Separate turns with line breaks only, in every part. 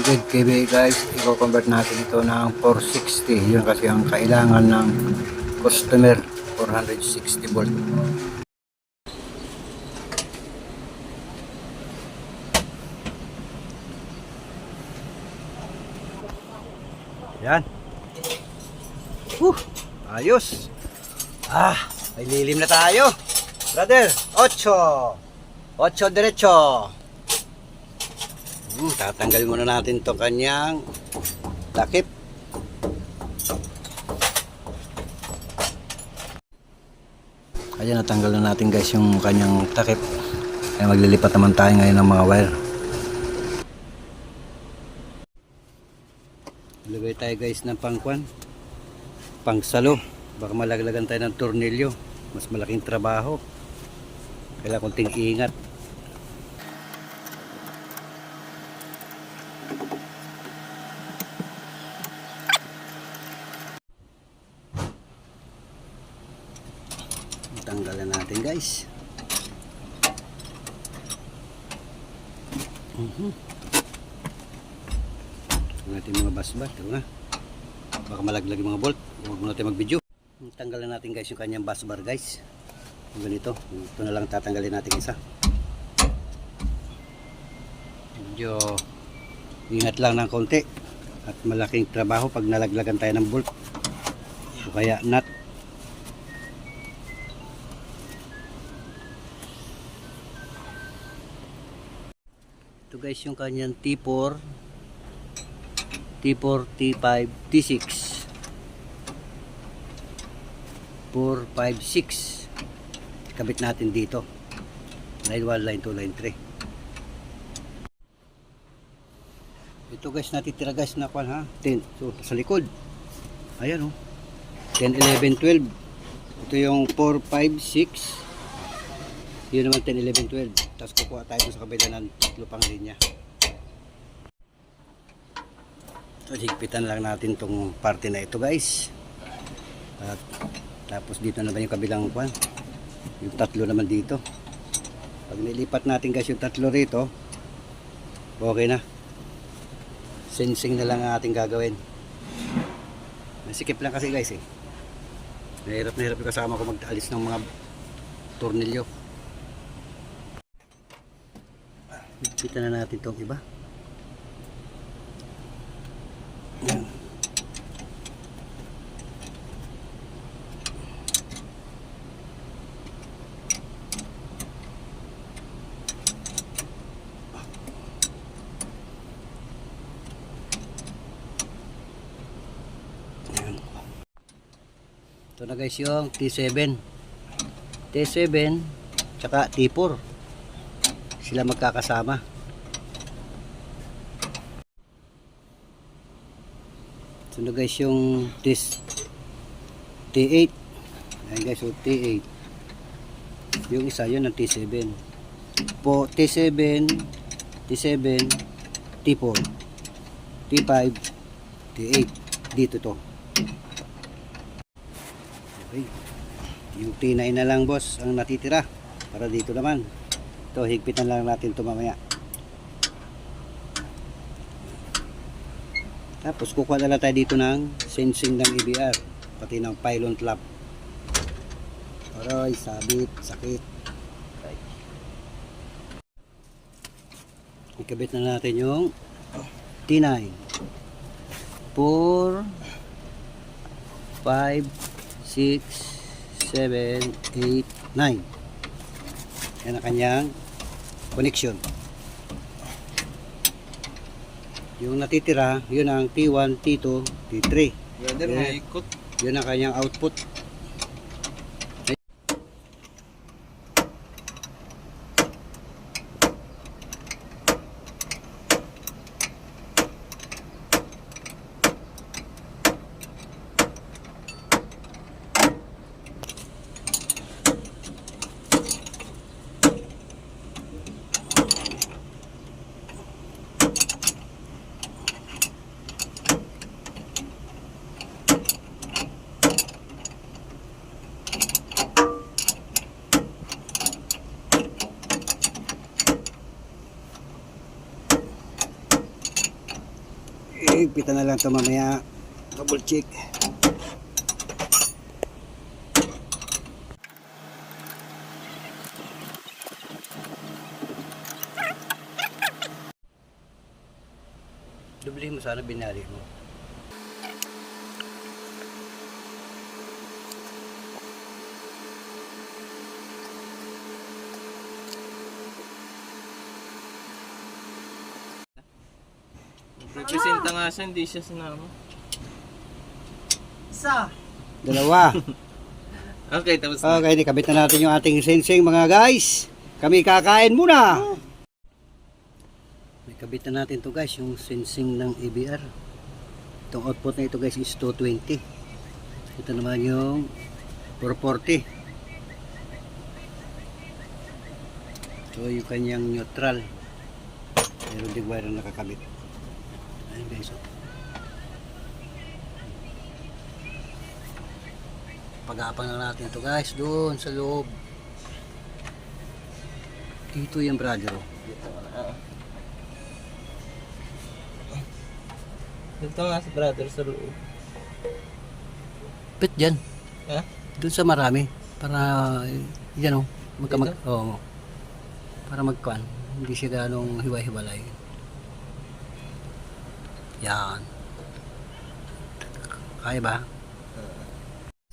100 kV guys, i-convert natin ito ng 460. Yun kasi ang kailangan ng customer, 460 volt. Yan. Ayos. May lilim na tayo. Brother, 8 diretso. Tatanggalin muna natin to kanyang takip. Kaya natanggal na natin guys yung kanyang takip. Kaya maglilipat naman tayo ngayon ng mga wire. Ilagay tayo guys ng pangkwan, pangsalo. Baka malaglagan tayo ng tornilyo. Mas malaking trabaho. Kailangan konting ingat. Tanggalan natin guys. Natin mga basbat, ito na. Baka malaglag yung mga bolt. Huwag muna tayo mag-video. Tanggalan natin guys yung kanyang busbar guys. Yung ganito. Ito na lang tatanggalin natin isa. Medyo ingat lang ng konti. At malaking trabaho pag nalaglagan tayo ng bolt. So kaya nut. Ito guys yung kanyang T4, T5, T6, 4, 5, 6. Kabit natin dito. Line 1, line 2, line 3. Ito guys natitira guys na kwan ha. 10. So sa likod. Ayan oh. 10, 11, 12. Ito yung 4, 5, 6. Yun naman 10, 11, 12. Tapos kukuha tayo sa kabila ng tatlo pang linya. So higpitan lang natin tong parte na ito guys. At tapos dito naman yung kabilang kwan. Yung tatlo naman dito. Pag nilipat natin guys yung tatlo rito, okay na. Sensing na lang ang ating gagawin. Nasikip lang kasi guys eh. Nahirap yung kasama ko mag-alis ng mga tornilyo. Kita na natin itong iba. Yan. Yan. Ito na guys yung T7 tsaka T4. Sila magkakasama. So na guys yung T8. Ayan guys, so T8. Yung isa yun ang T7. Po T7, T4, T5, T8. Dito to. Okay. Yung T9 na lang boss ang natitira. Para dito naman. Ito, higpitan lang natin ito mamaya. Tapos kukuha na lang tayo dito ng sensing ng EBR. Pati ng pylon flap. Aray, sabit, sakit. Okay. Ikabit na natin yung T9. 4, 5, 6, 7, 8, 9. Yan ang kanyang connection. Yung natitira, yun ang T1, T2, T3. Yun ang kanyang output. Higpitan na lang ito mamaya. Double check. Dublihin mo sana, binali mo.
Presenta nga siya, hindi siya sinama.
Isa.
Dalawa.
Okay, tapos na.
Okay, kabit na natin yung ating sensing mga guys. Kami kakain muna. May kabit na natin to guys, yung sensing ng ABR. Itong output na ito guys is 220. Ito naman yung 440. So yung kanyang neutral. Meron din wire na nakakabit. Ayun guys. Pag-aapang na natin ito guys doon sa loob. Dito yung brother.
Dito nga si brother sa loob.
Pit dyan.
Ha?
Doon sa marami. Para yan o. Para magkuhan. Hindi siya ganong hiwa-hiwalay. Yan. Kaya ba?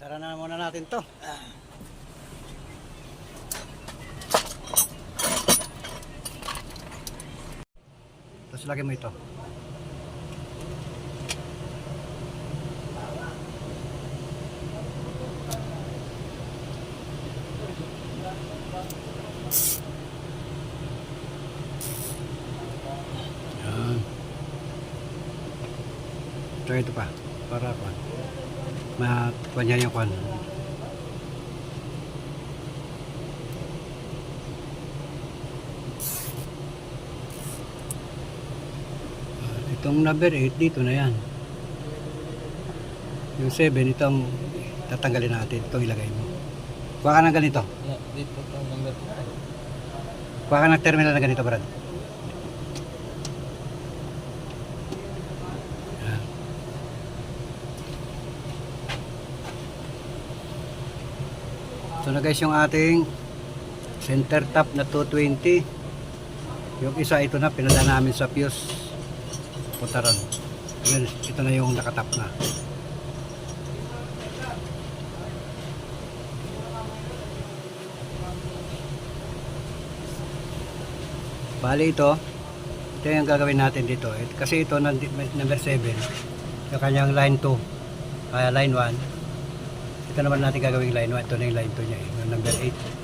Sara na muna natin to. Tapos lagyan mo ito. Yan. Try ito pa. Para pa. Makuha niya yung kwan. Itong number 8 dito na yan. Yung 7 itong tatanggalin natin. Itong ilagay mo. Kuha ka ng ganito.
Yeah, dito ang number.
Kuha ka ng terminal na ganito, Brad. Yan. Ito na guys yung ating center tap na 220. Yung isa ito na pinadala namin sa fuse. Putaran. Ito na yung nakatap na. Bali ito yung gagawin natin dito. Kasi ito number 7. Yung kanyang line 2. Kaya line 1. Ito naman natin gagawin line 1. Ito na yung line 2 niya. Yung number 8.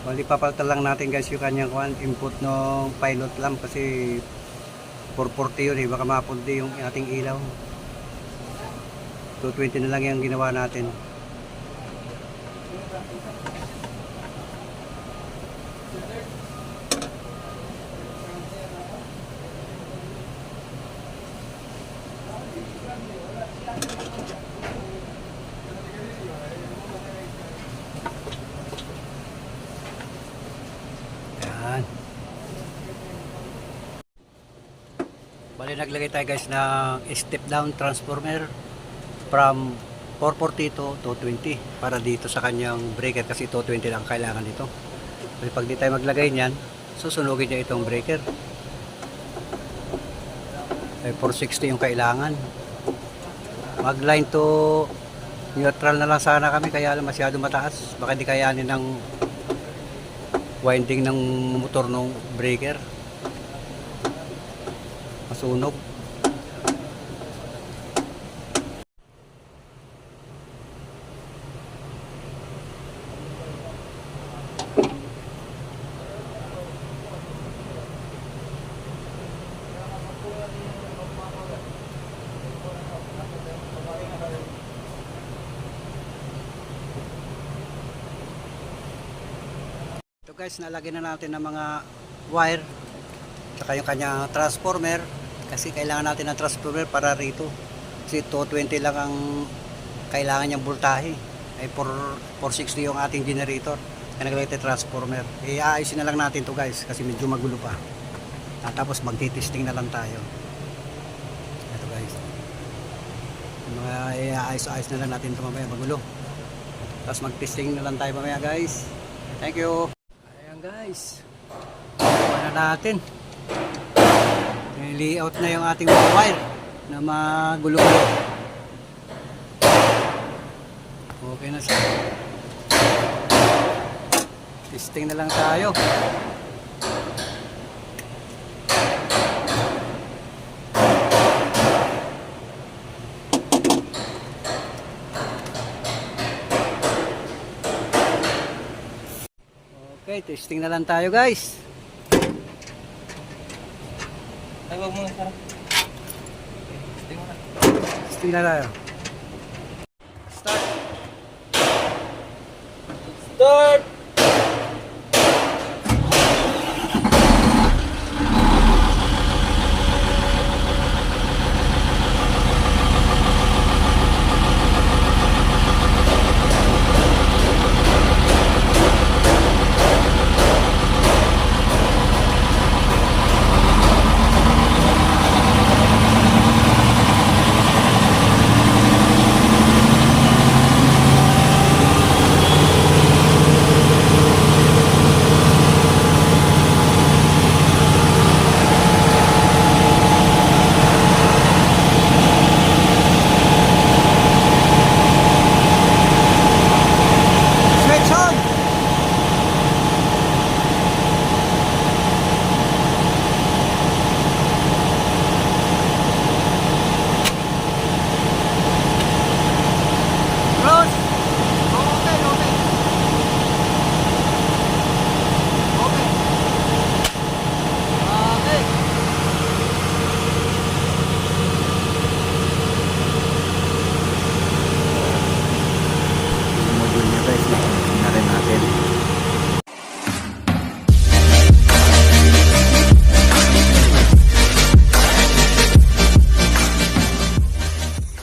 Bali papalitan lang natin guys yung kanyang input ng pilot lamp kasi 440 yun baka mapundi yung ating ilaw. 220 na lang yung ginawa natin. Bali naglagay tayo guys ng step down transformer from 440 to 220 para dito sa kanyang breaker kasi 220 lang kailangan dito. Kasi pag di tayo maglagay niyan, susunugin niya itong breaker. Ay 460 yung kailangan. Mag line to neutral na lang sana kami kaya lang masyado mataas. Baka di kayanin ng winding ng motor ng breaker. Masunog. Ito guys, nalagyan na natin ng mga wire saka yung kanyang transformer kasi kailangan natin ng transformer para rito kasi 220 lang ang kailangan niyang voltahe ay 460 yung ating generator kaya naglagay tayo transformer. Iayusin na lang natin to guys kasi medyo magulo pa. Tapos magti-testing na lang tayo. Ito guys, mga iayos-ayos na lang natin ito mamaya, magulo. Tapos mag-testing na lang tayo mamaya guys. Thank you. Ayan guys, na natin layout na yung ating mga wire na magulo-gulo. Okay na siya. Testing na lang tayo. Okay, testing na lang tayo guys.
Ay, wag mo na sarap. Testing mo na.
Testing na tayo. Start.
Start!